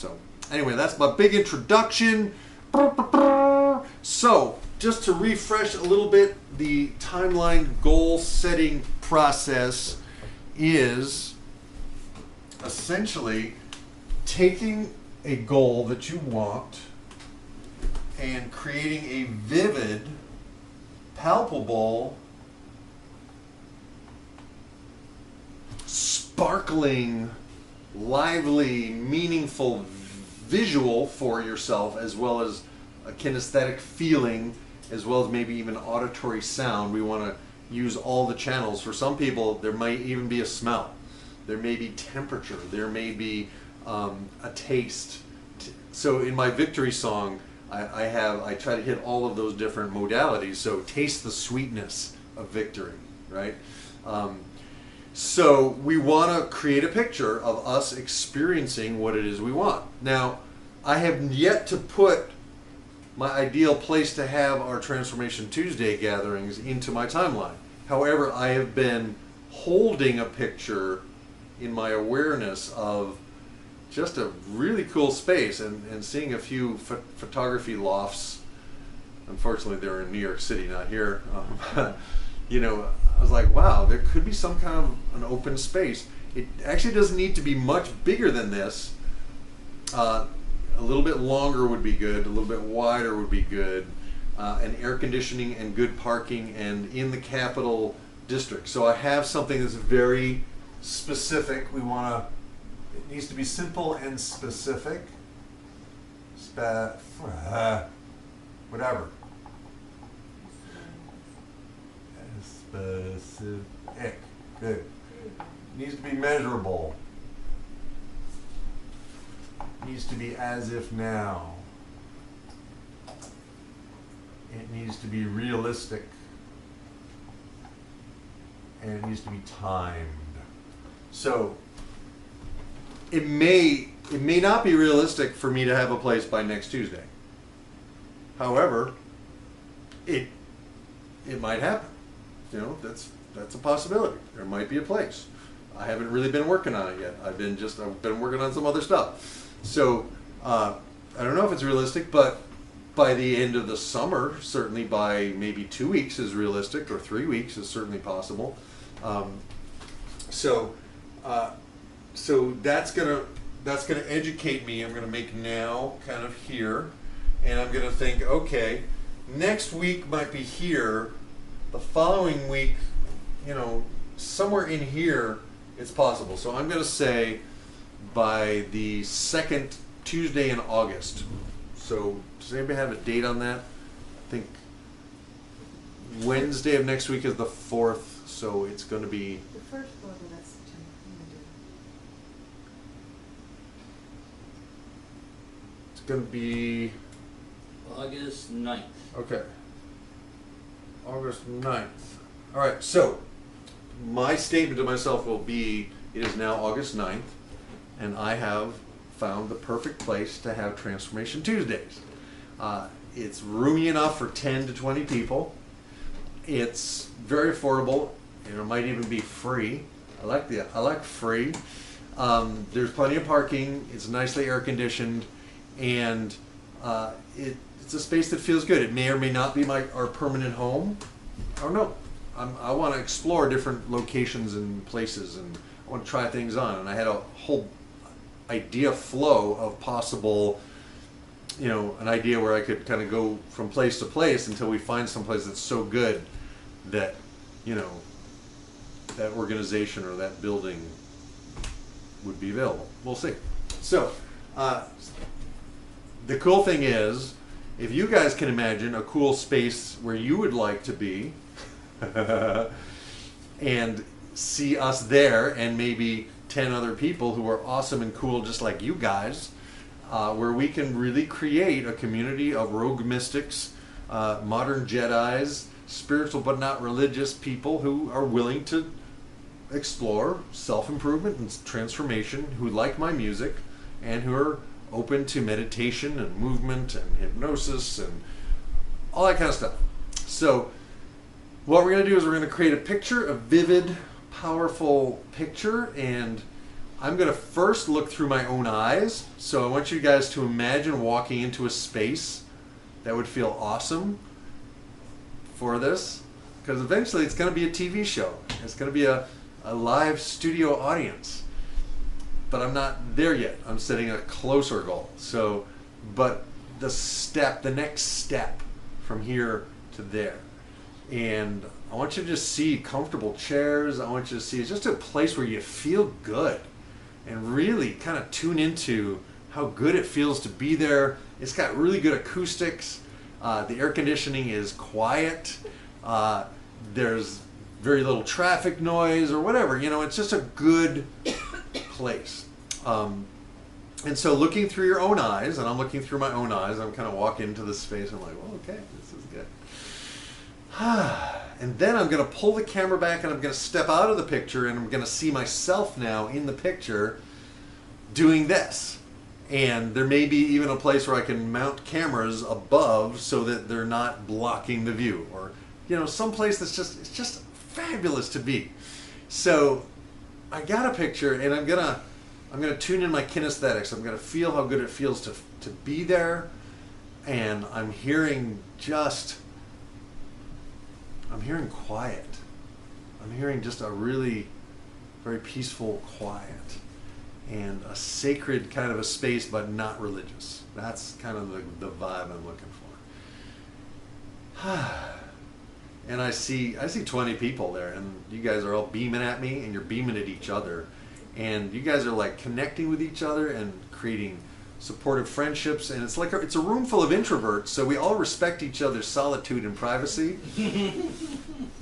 So anyway, that's my big introduction. So just to refresh a little bit, the timeline goal setting process is essentially taking a goal that you want and creating a vivid, palpable, sparkling, lively, meaningful visual for yourself, as well as a kinesthetic feeling, as well as maybe even auditory sound. We want to use all the channels. For some people, there might even be a smell. There may be temperature. There may be a taste. So in my victory song, I try to hit all of those different modalities. So taste the sweetness of victory, right? So we want to create a picture of us experiencing what it is we want. Now, I have yet to put my ideal place to have our Transformation Tuesday gatherings into my timeline. However, I have been holding a picture in my awareness of just a really cool space and seeing a few photography lofts. Unfortunately, they're in New York City, not here. You know, I was like, wow, there could be some kind of an open space. It actually doesn't need to be much bigger than this. A little bit longer would be good, a little bit wider would be good, and air conditioning and good parking and in the capital district. So I have something that's very specific. It needs to be simple and specific. Whatever. Specific. Good. Needs to be measurable. Needs to be as if now. It needs to be realistic. And it needs to be timed. So it may not be realistic for me to have a place by next Tuesday. However, it might happen. You know, that's a possibility. There might be a place. I haven't really been working on it yet. I've been working on some other stuff. So I don't know if it's realistic, but by the end of the summer, certainly by maybe 2 weeks is realistic, or 3 weeks is certainly possible. So that's gonna educate me. I'm gonna make now kind of here, and I'm gonna think, okay, next week might be here. The following week, you know, somewhere in here, it's possible. So I'm gonna say by the second Tuesday in August. So does anybody have a date on that? I think Wednesday of next week is the 4th, so it's going to be... The first one, that's September. It's going to be... August 9th. Okay. August 9th. All right, so my statement to myself will be, it is now August 9th, and I have found the perfect place to have Transformation Tuesdays. It's roomy enough for 10 to 20 people. It's very affordable, and it might even be free. I like free. There's plenty of parking. It's nicely air conditioned, and it's a space that feels good. It may or may not be our permanent home. I don't know. I want to explore different locations and places, and I want to try things on. And I had a whole idea flow of possible, you know, an idea where I could kind of go from place to place until we find some place that's so good that, you know, that organization or that building would be available. We'll see. So the cool thing is, if you guys can imagine a cool space where you would like to be and see us there and maybe 10 other people who are awesome and cool just like you guys, where we can really create a community of rogue mystics, modern Jedis, spiritual but not religious people who are willing to explore self-improvement and transformation, who like my music and who are open to meditation and movement and hypnosis and all that kind of stuff. So what we're going to do is we're going to create a picture, a vivid, powerful picture, and I'm going to first look through my own eyes. So I want you guys to imagine walking into a space that would feel awesome for this. Because eventually it's going to be a TV show. It's going to be a live studio audience. But I'm not there yet. I'm setting a closer goal. So, but the next step from here to there. And I want you to just see comfortable chairs. I want you to see just a place where you feel good and really kind of tune into how good it feels to be there. It's got really good acoustics. The air conditioning is quiet. There's very little traffic noise or whatever. You know, it's just a good place. And so looking through your own eyes, and I'm looking through my own eyes, I'm kind of walking into this space and I'm like, well, okay, this is good. And then I'm going to pull the camera back and I'm going to step out of the picture and I'm going to see myself now in the picture doing this. And there may be even a place where I can mount cameras above so that they're not blocking the view, or, you know, someplace that's it's just fabulous to be. So I got a picture and I'm gonna tune in my kinesthetics. I'm gonna feel how good it feels to be there, and I'm hearing quiet. I'm hearing just a really very peaceful quiet and a sacred kind of a space, but not religious. That's kind of the vibe I'm looking for. And I see 20 people there, and you guys are all beaming at me, and you're beaming at each other. And you guys are like connecting with each other and creating supportive friendships. And it's like it's a room full of introverts, so we all respect each other's solitude and privacy.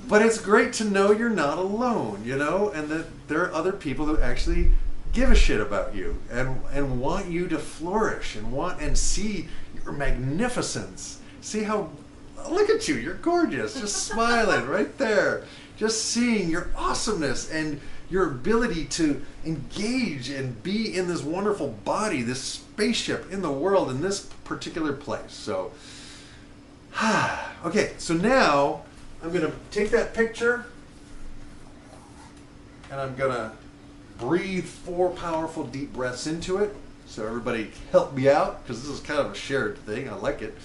But it's great to know you're not alone, you know, and that there are other people who actually give a shit about you and want you to flourish and see your magnificence. See how, look at you, you're gorgeous, just smiling right there. Just seeing your awesomeness and your ability to engage and be in this wonderful body, this spaceship in the world, in this particular place. So, okay, so now I'm going to take that picture and I'm going to breathe 4 powerful deep breaths into it. So everybody help me out, because this is kind of a shared thing. I like it.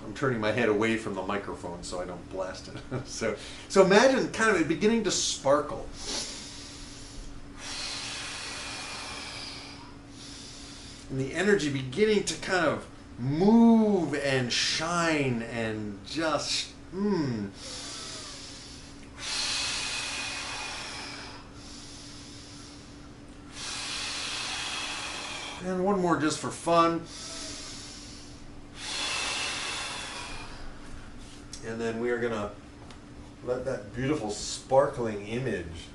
I'm turning my head away from the microphone so I don't blast it. So imagine kind of it beginning to sparkle. And the energy beginning to kind of move and shine and just, And one more just for fun. And then we are going to let that beautiful sparkling image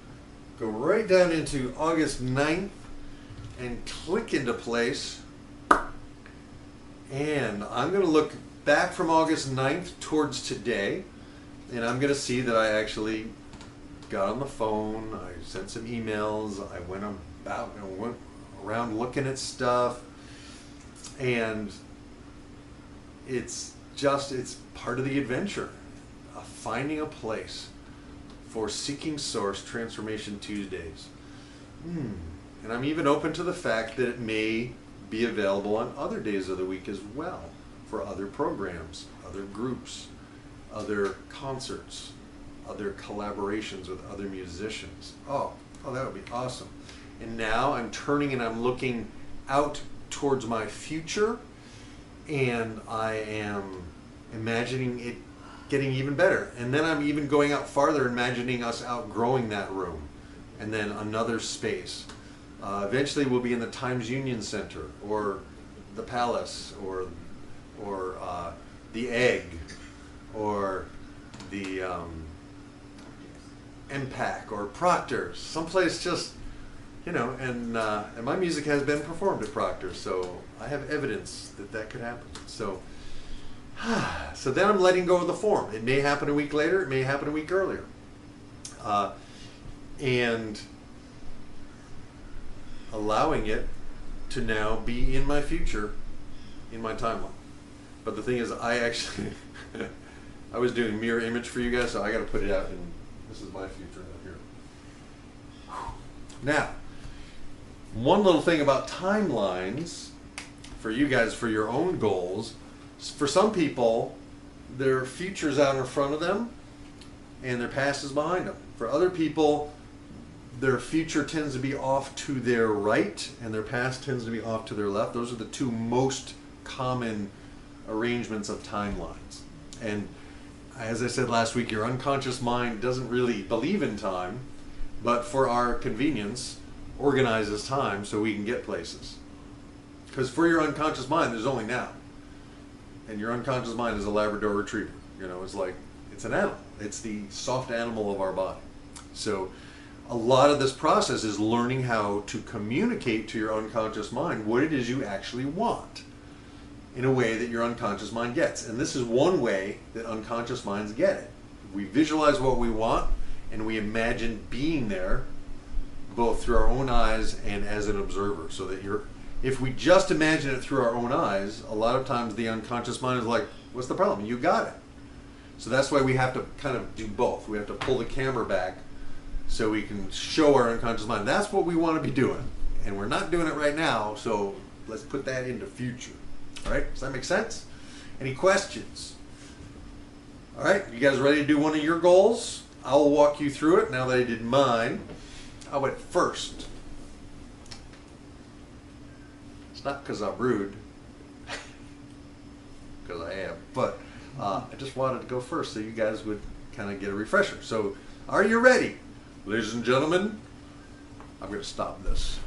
go right down into August 9th and click into place. And I'm going to look back from August 9th towards today, and I'm going to see that I actually got on the phone, I sent some emails, I went around looking at stuff, and it's part of the adventure of finding a place for Seeking Source Transformation Tuesdays. And I'm even open to the fact that it may be available on other days of the week as well, for other programs, other groups, other concerts, other collaborations with other musicians. Oh, that would be awesome. And now I'm turning and I'm looking out towards my future, and I am imagining it getting even better. And then I'm even going out farther, imagining us outgrowing that room, and then another space. Eventually we'll be in the Times Union Center, or the Palace, or the Egg, or the MPAC, or Proctor's, someplace just, you know, and my music has been performed at Proctor's, so I have evidence that could happen. So then I'm letting go of the form. It may happen a week later, it may happen a week earlier. And allowing it to now be in my future, in my timeline. But the thing is, I was doing mirror image for you guys, so I got to put it out This is my future out here. Now, one little thing about timelines for you guys, for your own goals, for some people, their future's out in front of them and their past is behind them. For other people, their future tends to be off to their right and their past tends to be off to their left. Those are the two most common arrangements of timelines. And as I said last week, your unconscious mind doesn't really believe in time, but for our convenience, organizes time so we can get places. Because for your unconscious mind, there's only now. And your unconscious mind is a Labrador Retriever. You know, it's like, it's an animal. It's the soft animal of our body. So a lot of this process is learning how to communicate to your unconscious mind what it is you actually want in a way that your unconscious mind gets. And this is one way that unconscious minds get it. We visualize what we want and we imagine being there both through our own eyes and as an observer. So that if we just imagine it through our own eyes, a lot of times the unconscious mind is like, what's the problem? You got it. So that's why we have to kind of do both. We have to pull the camera back so we can show our unconscious mind. That's what we want to be doing. And we're not doing it right now, so let's put that into future. All right, does that make sense? Any questions? All right, you guys ready to do one of your goals? I'll walk you through it now that I did mine. I went first. It's not because I'm rude, because I am, but I just wanted to go first so you guys would kind of get a refresher. So, are you ready? Ladies and gentlemen, I'm going to stop this.